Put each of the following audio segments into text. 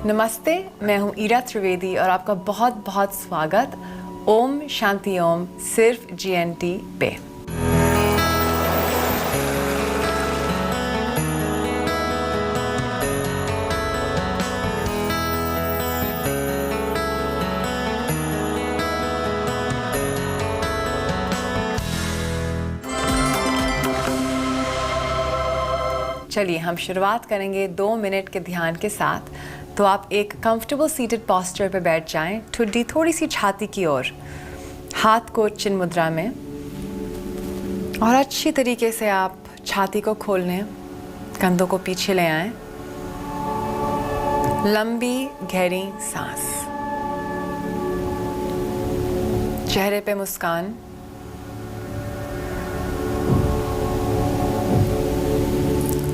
नमस्ते, मैं हूँ ईरा त्रिवेदी और आपका बहुत बहुत स्वागत ओम शांति ओम सिर्फ GNT पे। चलिए हम शुरुआत करेंगे 2 मिनट के ध्यान के साथ। तो आप एक कंफर्टेबल सीटेड पोस्चर पे बैठ जाएं, ठुड्डी थोड़ी सी छाती की ओर, हाथ को चिन्ह मुद्रा में, और अच्छी तरीके से आप छाती को खोल लें, कंधों को पीछे ले आएं, लंबी गहरी सांस, चेहरे पे मुस्कान,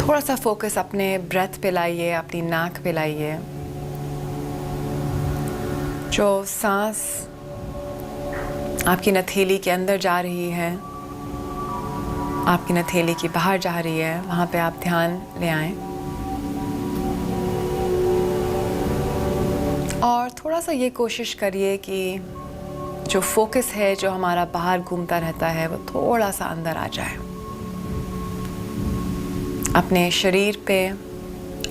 थोड़ा सा फोकस अपने ब्रेथ पे लाइए, अपनी नाक पे लाइए। जो सांस आपकी नथेली के अंदर जा रही है, आपकी नथेली की बाहर जा रही है, वहाँ पे आप ध्यान ले आएं। और थोड़ा सा ये कोशिश करिए कि जो फोकस है, जो हमारा बाहर घूमता रहता है, वो थोड़ा सा अंदर आ जाए, अपने शरीर पे,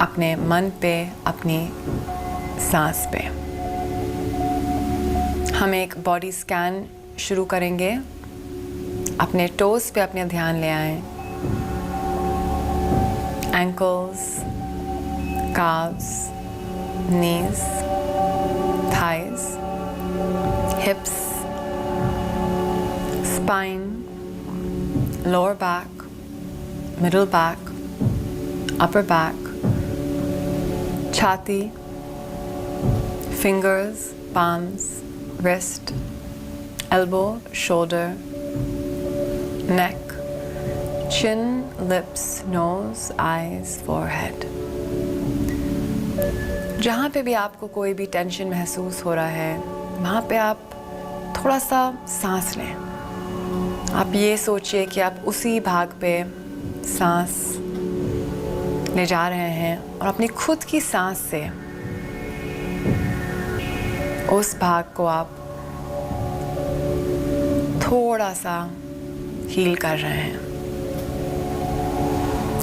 अपने मन पे, अपनी सांस पे। हम एक बॉडी स्कैन शुरू करेंगे। अपने टोस पे अपने ध्यान ले आएं, ankles, calves, knees, thighs, hips, spine, lower back, middle back, upper back, छाती, fingers, palms, wrist, elbow, shoulder, neck, chin, lips, nose, eyes, forehead। जहाँ पे भी आपको कोई भी टेंशन महसूस हो रहा है, वहाँ पे आप थोड़ा सा सांस लें। आप ये सोचिए कि आप उसी भाग पे सांस ले जा रहे हैं और अपनी खुद की सांस से उस भाग को आप थोड़ा सा हील कर रहे हैं।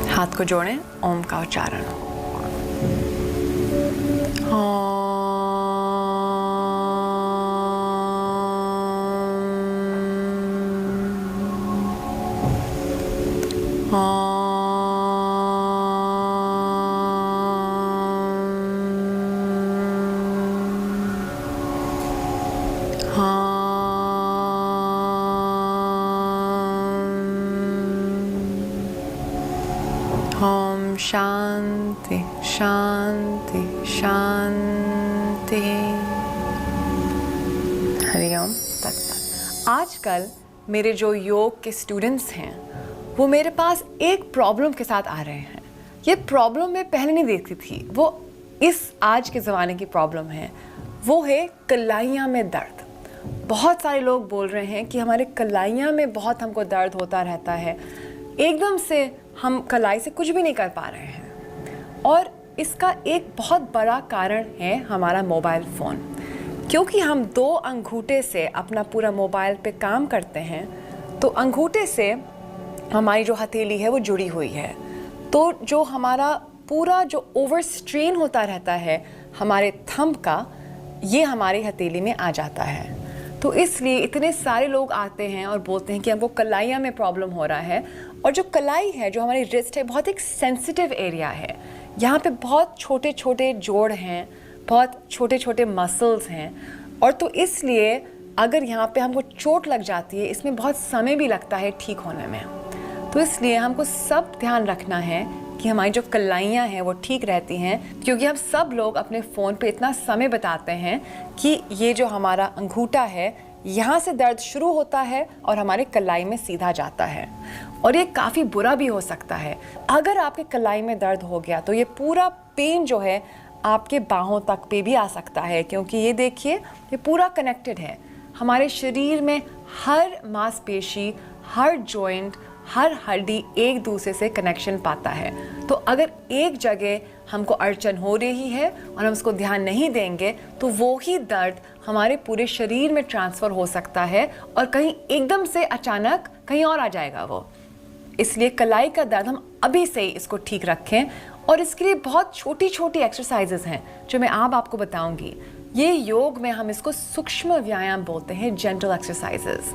हाथ को जोड़ें, ओम का उच्चारण। ओम शांति शांति शांति। हरिओम तत्सत। आजकल मेरे जो योग के स्टूडेंट्स हैं, वो मेरे पास एक प्रॉब्लम के साथ आ रहे हैं। ये प्रॉब्लम मैं पहले नहीं देखती थी, वो इस आज के ज़माने की प्रॉब्लम है। वो है कलाइयाँ में दर्द। बहुत सारे लोग बोल रहे हैं कि हमारे कलाइयाँ में बहुत हमको दर्द होता रहता है, एकदम से हम कलाई से कुछ भी नहीं कर पा रहे हैं। और इसका एक बहुत बड़ा कारण है हमारा मोबाइल फ़ोन। क्योंकि हम 2 अंगूठे से अपना पूरा मोबाइल पे काम करते हैं, तो अंगूठे से हमारी जो हथेली है वो जुड़ी हुई है। तो जो हमारा पूरा जो ओवर स्ट्रेन होता रहता है हमारे थंब का, ये हमारी हथेली में आ जाता है। तो इसलिए इतने सारे लोग आते हैं और बोलते हैं कि हमको कलाइयाँ में प्रॉब्लम हो रहा है। और जो कलाई है, जो हमारी रिस्ट है, बहुत एक सेंसिटिव एरिया है। यहाँ पे बहुत छोटे छोटे जोड़ हैं, बहुत छोटे छोटे मसल्स हैं। और तो इसलिए अगर यहाँ पे हमको चोट लग जाती है, इसमें बहुत समय भी लगता है ठीक होने में। तो इसलिए हमको सब ध्यान रखना है कि हमारी जो कलाइयाँ हैं वो ठीक रहती हैं। क्योंकि हम सब लोग अपने फ़ोन पे इतना समय बिताते हैं कि ये जो हमारा अंगूठा है, यहाँ से दर्द शुरू होता है और हमारे कलाई में सीधा जाता है। और ये काफ़ी बुरा भी हो सकता है। अगर आपके कलाई में दर्द हो गया तो ये पूरा पेन जो है आपके बाहों तक पे भी आ सकता है। क्योंकि ये देखिए, ये पूरा कनेक्टेड है। हमारे शरीर में हर मांसपेशी, हर जॉइंट, हर हड्डी एक दूसरे से कनेक्शन पाता है। तो अगर एक जगह हमको अड़चन हो रही है और हम उसको ध्यान नहीं देंगे तो वो ही दर्द हमारे पूरे शरीर में ट्रांसफ़र हो सकता है और कहीं एकदम से अचानक कहीं और आ जाएगा वो। इसलिए कलाई का दर्द हम अभी से ही इसको ठीक रखें और इसके लिए बहुत छोटी छोटी एक्सरसाइजेज हैं जो मैं आपको बताऊंगी। ये योग में हम इसको सूक्ष्म व्यायाम बोलते हैं, जेंटल एक्सरसाइजेज।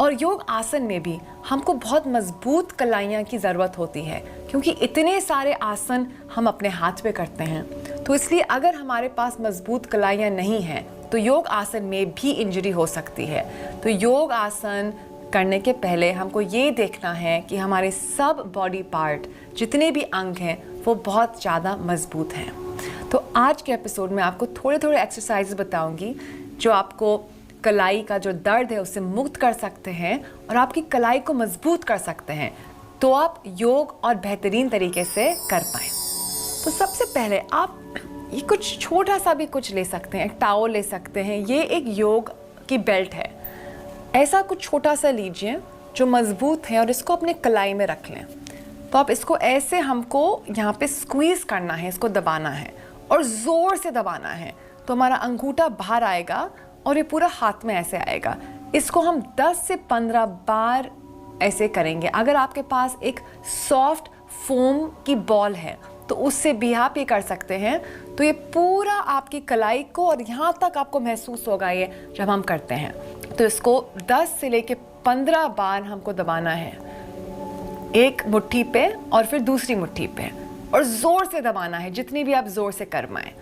और योग आसन में भी हमको बहुत मजबूत कलाइयाँ की ज़रूरत होती है क्योंकि इतने सारे आसन हम अपने हाथ पे करते हैं। तो इसलिए अगर हमारे पास मजबूत कलाइयाँ नहीं हैं तो योग आसन में भी इंजरी हो सकती है। तो योग आसन करने के पहले हमको ये देखना है कि हमारे सब बॉडी पार्ट जितने भी अंग हैं वो बहुत ज़्यादा मजबूत हैं। तो आज के एपिसोड में आपको थोड़े थोड़े एक्सरसाइज बताऊंगी जो आपको कलाई का जो दर्द है उससे मुक्त कर सकते हैं और आपकी कलाई को मजबूत कर सकते हैं, तो आप योग और बेहतरीन तरीके से कर पाएँ। तो सबसे पहले आप ये कुछ छोटा सा भी कुछ ले सकते हैं, एक टावल ले सकते हैं। ये एक योग की बेल्ट है, ऐसा कुछ छोटा सा लीजिए जो मजबूत है और इसको अपने कलाई में रख लें। तो आप इसको ऐसे हमको यहाँ पे स्क्वीज़ करना है, इसको दबाना है और ज़ोर से दबाना है तो हमारा अंगूठा बाहर आएगा और ये पूरा हाथ में ऐसे आएगा। इसको हम 10 से 15 बार ऐसे करेंगे। अगर आपके पास एक सॉफ्ट फोम की बॉल है तो उससे भी आप ये कर सकते हैं। तो ये पूरा आपकी कलाई को और यहाँ तक आपको महसूस होगा ये जब हम करते हैं। तो इसको 10 से लेके 15 बार हमको दबाना है, एक मुट्ठी पे और फिर दूसरी मुट्ठी पे, और ज़ोर से दबाना है जितनी भी आप ज़ोर से कर पाएँ।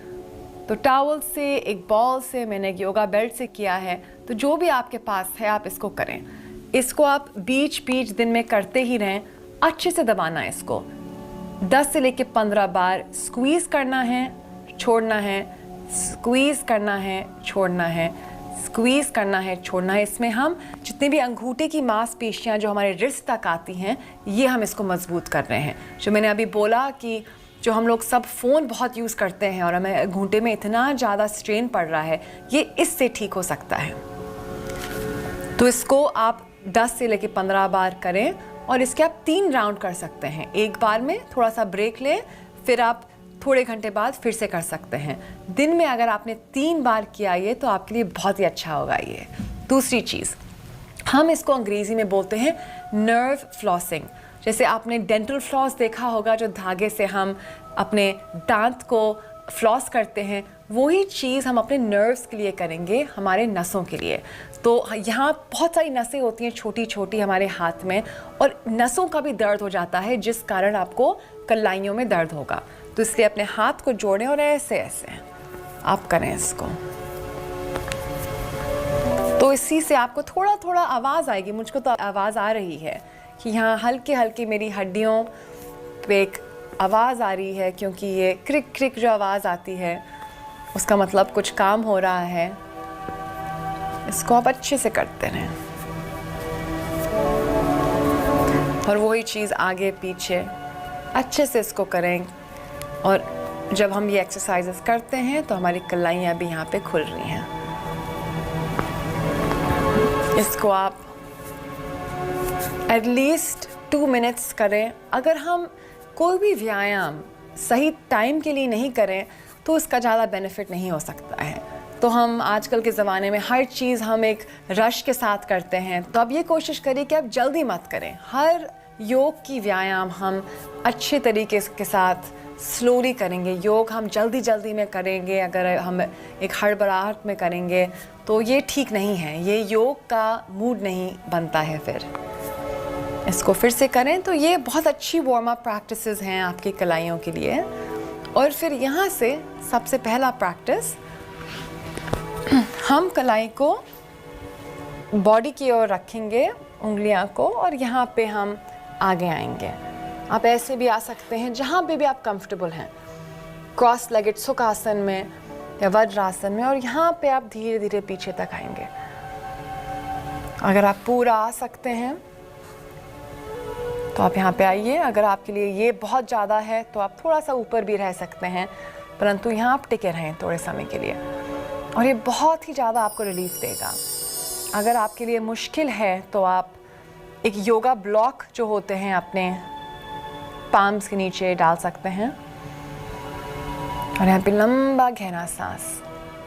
तो टावल से, एक बॉल से, मैंने एक योगा बेल्ट से किया है, तो जो भी आपके पास है आप इसको करें। इसको आप बीच बीच दिन में करते ही रहें, अच्छे से दबाना है इसको। 10 से लेके 15 बार स्क्वीज़ करना है, छोड़ना है, स्क्वीज़ करना है, छोड़ना है, स्क्वीज़ करना है, छोड़ना है। इसमें हम जितनी भी अंगूठे की मांसपेशियां जो हमारे रिस्ट तक आती हैं ये हम इसको मजबूत कर रहे हैं। जो मैंने अभी बोला कि जो हम लोग सब फ़ोन बहुत यूज़ करते हैं और हमें अंगूठे में इतना ज़्यादा स्ट्रेन पड़ रहा है, ये इससे ठीक हो सकता है। तो इसको आप 10 से लेके 15 बार करें और इसके आप 3 राउंड कर सकते हैं। एक बार में थोड़ा सा ब्रेक लें, फिर आप थोड़े घंटे बाद फिर से कर सकते हैं। दिन में अगर आपने 3 बार किया ये तो आपके लिए बहुत ही अच्छा होगा ये। दूसरी चीज़, हम इसको अंग्रेज़ी में बोलते हैं नर्व फ्लॉसिंग। जैसे आपने डेंटल फ्लॉस देखा होगा, जो धागे से हम अपने दांत को फ्लॉस करते हैं, वही चीज़ हम अपने नर्व्स के लिए करेंगे, हमारे नसों के लिए। तो यहाँ बहुत सारी नसें होती हैं छोटी छोटी हमारे हाथ में, और नसों का भी दर्द हो जाता है जिस कारण आपको कलाइयों में दर्द होगा। तो इसलिए अपने हाथ को जोड़ें और ऐसे ऐसे आप करें इसको। तो इसी से आपको थोड़ा थोड़ा आवाज़ आएगी, मुझको तो आवाज़ आ रही है कि यहाँ हल्के हल्के मेरी हड्डियों पे एक आवाज़ आ रही है, क्योंकि ये क्रिक क्रिक जो आवाज़ आती है उसका मतलब कुछ काम हो रहा है। इसको आप अच्छे से करते रहें और वही चीज़ आगे पीछे अच्छे से इसको करें। और जब हम ये एक्सरसाइजेस करते हैं तो हमारी कलाइयाँ भी यहाँ पे खुल रही हैं। इसको आप एटलीस्ट 2 मिनट्स करें। अगर हम कोई भी व्यायाम सही टाइम के लिए नहीं करें तो इसका ज़्यादा बेनिफिट नहीं हो सकता है। तो हम आजकल के ज़माने में हर चीज़ हम एक रश के साथ करते हैं, तो अब ये कोशिश करिए कि आप जल्दी मत करें। हर योग की व्यायाम हम अच्छे तरीके के साथ स्लोली करेंगे। योग हम जल्दी जल्दी में करेंगे, अगर हम एक हड़बड़ाहट में करेंगे तो ये ठीक नहीं है, ये योग का मूड नहीं बनता है। फिर इसको फिर से करें। तो ये बहुत अच्छी वार्म अप प्रैक्टिसेस हैं आपकी कलाइयों के लिए। और फिर यहाँ से सबसे पहला प्रैक्टिस, हम कलाई को बॉडी की ओर रखेंगे, उंगलियां को, और यहाँ पे हम आगे आएंगे। आप ऐसे भी आ सकते हैं जहाँ पे भी आप कंफर्टेबल हैं, क्रॉस लेगेड सुखासन में या वज्रासन में, और यहाँ पे आप धीरे धीरे पीछे तक आएंगे। अगर आप पूरा आ सकते हैं तो आप यहाँ पे आइए। अगर आपके लिए ये बहुत ज़्यादा है तो आप थोड़ा सा ऊपर भी रह सकते हैं, परंतु यहाँ आप टिके रहें थोड़े समय के लिए, और ये बहुत ही ज़्यादा आपको रिलीफ देगा। अगर आपके लिए मुश्किल है तो आप एक योगा ब्लॉक जो होते हैं अपने पाम्स के नीचे डाल सकते हैं और यहाँ पे लंबा गहरा सांस।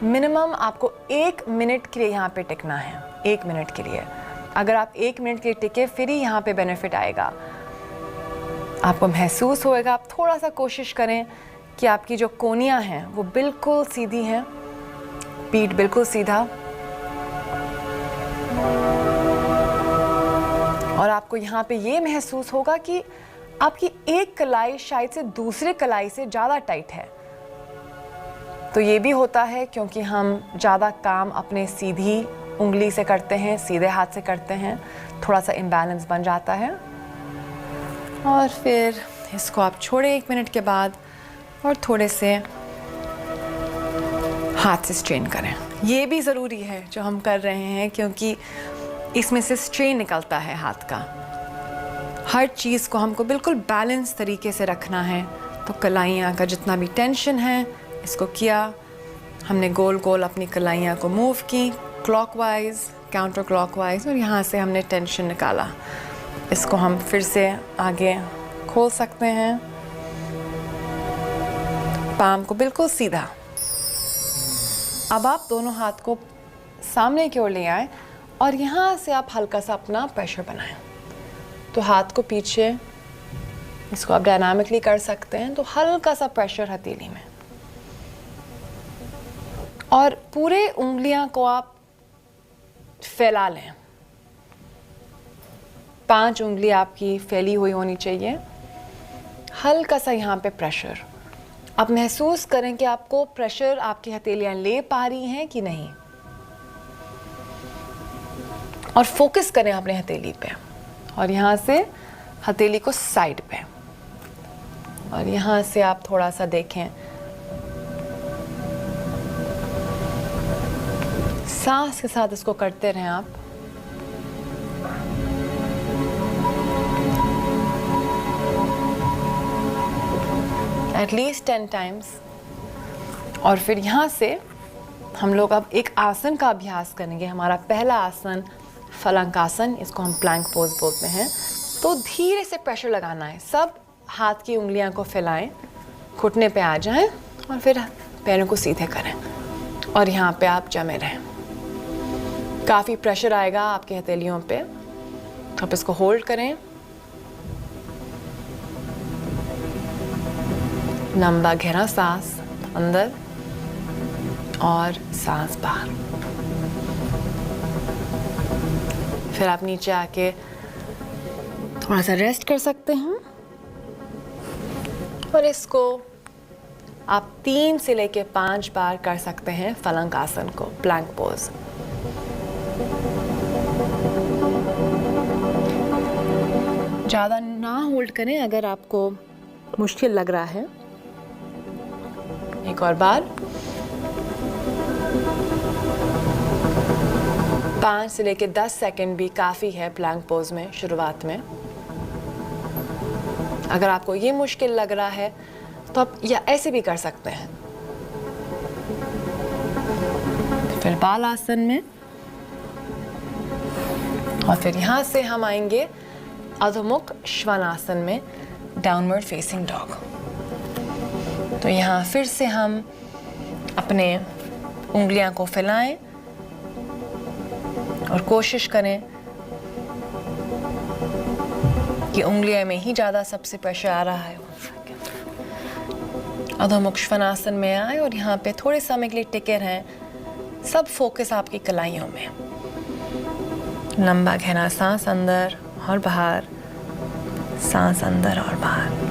मिनिमम आपको 1 मिनट के लिए यहाँ पे टिकना है, 1 मिनट के लिए। अगर आप 1 मिनट के लिए टिके फिर ही यहाँ पे बेनिफिट आएगा, आपको महसूस होएगा। आप थोड़ा सा कोशिश करें कि आपकी जो कोहनियाँ हैं वो बिल्कुल सीधी हैं, पीठ बिल्कुल सीधा, और आपको यहाँ पे ये महसूस होगा कि आपकी एक कलाई शायद से दूसरे कलाई से ज़्यादा टाइट है। तो ये भी होता है क्योंकि हम ज़्यादा काम अपने सीधी उंगली से करते हैं, सीधे हाथ से करते हैं, थोड़ा सा इम्बैलेंस बन जाता है। और फिर इसको आप छोड़ें 1 मिनट के बाद और थोड़े से हाथ से स्ट्रेन करें। ये भी ज़रूरी है जो हम कर रहे हैं, क्योंकि इसमें से स्ट्रेन निकलता है हाथ का। हर चीज़ को हमको बिल्कुल बैलेंस तरीके से रखना है। तो कलाइयाँ का जितना भी टेंशन है इसको किया हमने, गोल गोल अपनी कलाइयाँ को मूव की, क्लॉकवाइज, काउंटर क्लॉकवाइज, और यहाँ से हमने टेंशन निकाला। इसको हम फिर से आगे खोल सकते हैं, पाम को बिल्कुल सीधा। अब आप दोनों हाथ को सामने की ओर ले आए और यहाँ से आप हल्का सा अपना प्रेशर बनाएं। तो हाथ को पीछे, इसको आप डायनामिकली कर सकते हैं, तो हल्का सा प्रेशर हथेली में, और पूरे उंगलियां को आप फैला लें। 5 उंगली आपकी फैली हुई होनी चाहिए। हल्का सा यहाँ पे प्रेशर। अब महसूस करें कि आपको प्रेशर आपकी हथेलियां ले पा रही हैं कि नहीं, और फोकस करें अपने हथेली पे, और यहाँ से हथेली को साइड पे, और यहाँ से आप थोड़ा सा देखें, सांस के साथ इसको करते रहें आप। At least 10 times. और फिर यहाँ से हम लोग अब एक आसन का अभ्यास करेंगे। हमारा पहला आसन फलंकासन, इसको हम प्लैंक पोज बोलते हैं। तो धीरे से प्रेशर लगाना है, सब हाथ की उंगलियां को फैलाएं, घुटने पे आ जाएं और फिर पैरों को सीधे करें, और यहाँ पे आप जमे रहें। काफ़ी प्रेशर आएगा आपके हथेलियों पे, तो आप इसको होल्ड करें। लंबा गहरा सांस अंदर और सांस बाहर। फिर आप नीचे आके थोड़ा सा रेस्ट कर सकते हैं, और इसको आप 3 से लेके 5 बार कर सकते हैं फलंक आसन को, प्लैंक पोज। ज़्यादा ना होल्ड करें अगर आपको मुश्किल लग रहा है। एक और बार, 5 से लेके 10 सेकंड भी काफ़ी है प्लैंक पोज में शुरुआत में। अगर आपको ये मुश्किल लग रहा है तो आप या ऐसे भी कर सकते हैं। फिर बाल आसन में, और फिर यहाँ से हम आएंगे अधोमुख श्वानासन में, डाउनवर्ड फेसिंग डॉग। तो यहाँ फिर से हम अपने उंगलियां को फैलाएं और कोशिश करें कि उंगलियां में ही ज़्यादा सबसे प्रेशर आ रहा है। अधोमुख श्वानासन में आए और यहाँ पे थोड़े समय के लिए टिके रहें। सब फोकस आपकी कलाइयों में। लंबा गहरा सांस अंदर और बाहर, सांस अंदर और बाहर।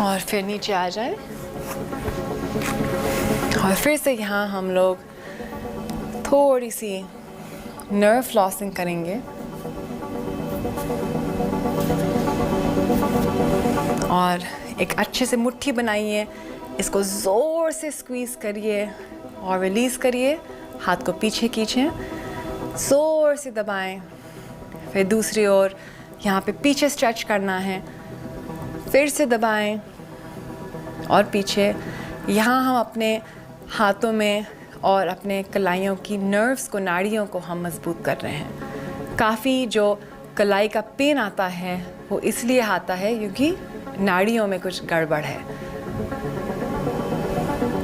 और फिर नीचे आ जाए, और फिर से यहाँ हम लोग थोड़ी सी नर्व फ्लॉसिंग करेंगे, और एक अच्छे से मुट्ठी बनाइए, इसको ज़ोर से स्क्वीज़ करिए और रिलीज़ करिए। हाथ को पीछे खींचें, ज़ोर से दबाएं। फिर दूसरी ओर यहाँ पे पीछे स्ट्रेच करना है, फिर से दबाएं और पीछे। यहाँ हम अपने हाथों में और अपने कलाइयों की नर्व्स को, नाड़ियों को हम मजबूत कर रहे हैं। काफ़ी जो कलाई का पेन आता है वो इसलिए आता है क्योंकि नाड़ियों में कुछ गड़बड़ है।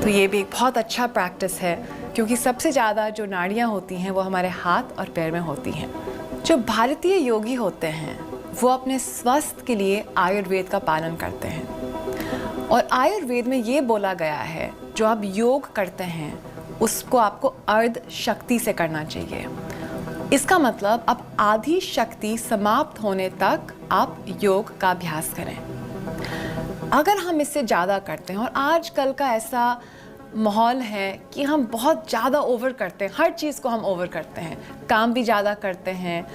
तो ये भी एक बहुत अच्छा प्रैक्टिस है क्योंकि सबसे ज़्यादा जो नाड़ियाँ होती हैं वो हमारे हाथ और पैर में होती हैं। जो भारतीय योगी होते हैं वो अपने स्वास्थ्य के लिए आयुर्वेद का पालन करते हैं और आयुर्वेद में ये बोला गया है जो आप योग करते हैं उसको आपको अर्ध शक्ति से करना चाहिए। इसका मतलब अब आधी शक्ति समाप्त होने तक आप योग का अभ्यास करें। अगर हम इससे ज़्यादा करते हैं, और आजकल का ऐसा माहौल है कि हम बहुत ज़्यादा ओवर करते हैं, हर चीज़ को हम ओवर करते हैं, काम भी ज़्यादा करते हैं,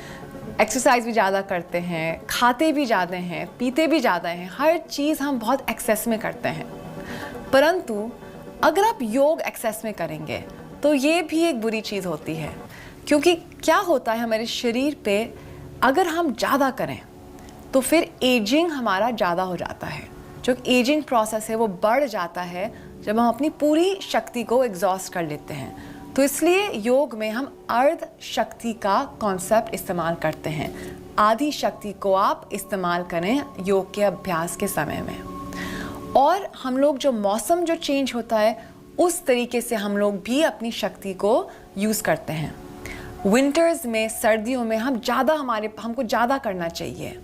एक्सरसाइज भी ज़्यादा करते हैं, खाते भी ज़्यादा हैं, पीते भी ज़्यादा हैं, हर चीज़ हम बहुत एक्सेस में करते हैं। परंतु अगर आप योग एक्सेस में करेंगे तो ये भी एक बुरी चीज़ होती है, क्योंकि क्या होता है हमारे शरीर पे, अगर हम ज़्यादा करें तो फिर एजिंग हमारा ज़्यादा हो जाता है। जो एजिंग प्रोसेस है वो बढ़ जाता है जब हम अपनी पूरी शक्ति को एग्जॉस्ट कर लेते हैं। तो इसलिए योग में हम अर्ध शक्ति का कॉन्सेप्ट इस्तेमाल करते हैं। आधी शक्ति को आप इस्तेमाल करें योग के अभ्यास के समय में। और हम लोग जो मौसम जो चेंज होता है उस तरीके से हम लोग भी अपनी शक्ति को यूज़ करते हैं। विंटर्स में, सर्दियों में हमको ज़्यादा करना चाहिए,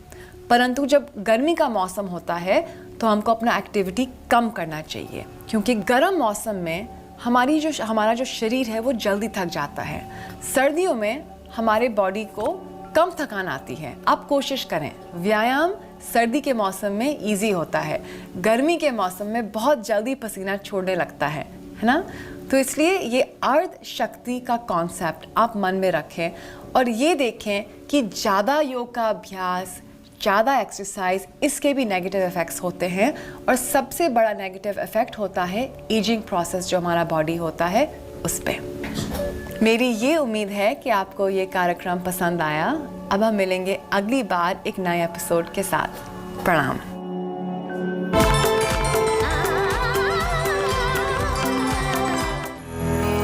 परंतु जब गर्मी का मौसम होता है तो हमको अपना एक्टिविटी कम करना चाहिए, क्योंकि गर्म मौसम में हमारा जो शरीर है वो जल्दी थक जाता है। सर्दियों में हमारे बॉडी को कम थकान आती है। आप कोशिश करें, व्यायाम सर्दी के मौसम में इजी होता है, गर्मी के मौसम में बहुत जल्दी पसीना छोड़ने लगता है ना। तो इसलिए ये अर्ध शक्ति का कॉन्सेप्ट आप मन में रखें और ये देखें कि ज़्यादा योग का अभ्यास, ज़्यादा एक्सरसाइज, इसके भी नेगेटिव इफ़ेक्ट्स होते हैं। और सबसे बड़ा नेगेटिव इफ़ेक्ट होता है एजिंग प्रोसेस जो हमारा बॉडी होता है उस पर। मेरी ये उम्मीद है कि आपको ये कार्यक्रम पसंद आया। अब हम मिलेंगे अगली बार एक नए एपिसोड के साथ। प्रणाम।